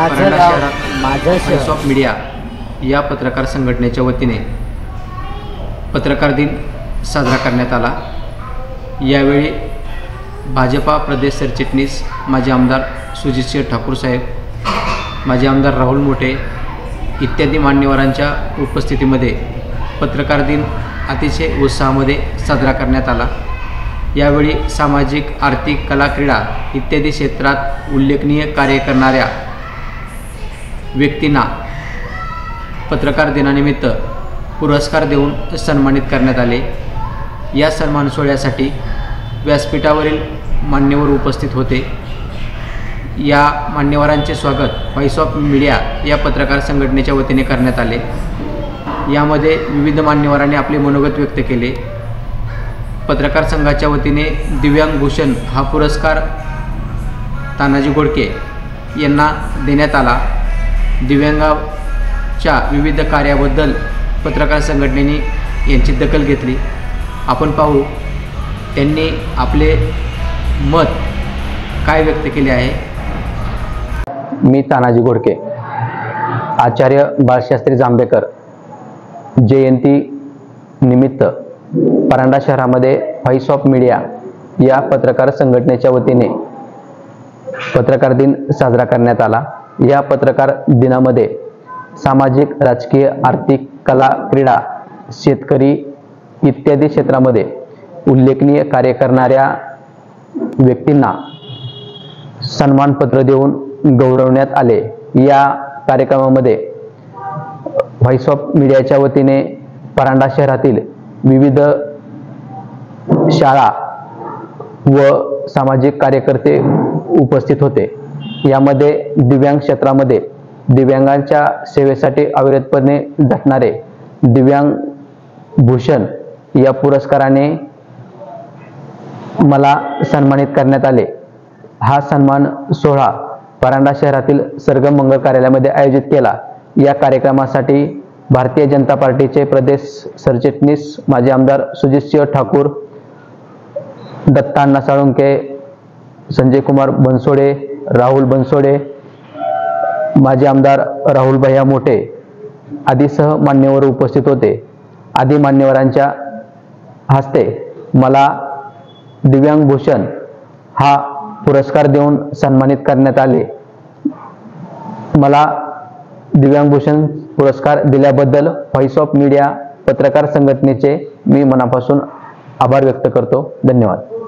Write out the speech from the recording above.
माझं गाव माझं व्हॉइस शहर ऑफ मीडिया या पत्रकार संघटनेच्या वतीने पत्रकार दिन साजरा करण्यात आला। यावेळी भाजपा प्रदेश सरचिटणीस माजी आमदार सुजितसिंह ठाकूर साहेब, माजी आमदार राहुल मोठे इत्यादी मान्यवरांच्या उपस्थितीमध्ये पत्रकार दिन अतिशय उत्साहामध्ये साजरा करण्यात आला। यावेळी सामाजिक, आर्थिक, कला, क्रीडा इत्यादी क्षेत्रात उल्लेखनीय कार्य करणाऱ्या व्यक्तींना पत्रकार दिनानिमित्त पुरस्कार देऊन सन्मानित करण्यात आले। या सन्मान सोहळ्यासाठी व्यासपीठावरील मान्यवर उपस्थित होते। या मान्यवरांचे स्वागत व्हॉइस ऑफ मीडिया या पत्रकार संघटनेच्या वतीने करण्यात आले। यामध्ये विविध मान्यवरांनी आपले मनोगत व्यक्त केले। पत्रकार संघाच्या वतीने दिव्यांग भूषण हा पुरस्कार तानाजी घोडके यांना देण्यात आला। दिव्यांगाच्या विविध कार्याबद्दल पत्रकार संघटनेने यांची दखल घेतली। आपण पाहू त्यांनी आपले मत काय व्यक्त केले आहे। मी तानाजी घोडके, आचार्य बाळशास्त्री जांभेकर जयंती निमित्त परांडा शहरामध्ये व्हॉइस ऑफ मीडिया या पत्रकार संघटनेच्या वतीने पत्रकार दिन साजरा करण्यात आला। या पत्रकार दिनामध्ये सामाजिक, राजकीय, आर्थिक, कला, क्रीडा, शेतकरी इत्यादी क्षेत्रामध्ये उल्लेखनीय कार्य करणाऱ्या व्यक्तींना सन्मानपत्र देऊन गौरवण्यात आले। या कार्यक्रमामध्ये व्हॉइस ऑफ मीडियाच्या वतीने परांडा शहरातील विविध शाळा व सामाजिक कार्यकर्ते उपस्थित होते। यामध्ये दिव्यांग क्षेत्रामध्ये दिव्यांगांच्या सेवेसाठी अविरतपणे झटणारे दिव्यांग भूषण या पुरस्काराने मला सन्मानित करण्यात आले। हा सन्मान सोहळा परांडा शहरातील सरगम मंगल कार्यालयामध्ये आयोजित केला। या कार्यक्रमासाठी भारतीय जनता पार्टीचे प्रदेश सरचिटणीस माजी आमदार सुजितसिंह ठाकूर, दत्ताअण्णा साळुंके, संजय कुमार बनसोडे, राहुल बनसोडे, माजी आमदार राहुल भैया मोठे आदीसह मान्यवर उपस्थित होते। आदी मान्यवरांच्या हस्ते मला दिव्यांग भूषण हा पुरस्कार देऊन सन्मानित करण्यात आले। मला दिव्यांग भूषण पुरस्कार दिल्याबद्दल व्हॉइस ऑफ मीडिया पत्रकार संघटनेचे मी मनापासून आभार व्यक्त करतो। धन्यवाद।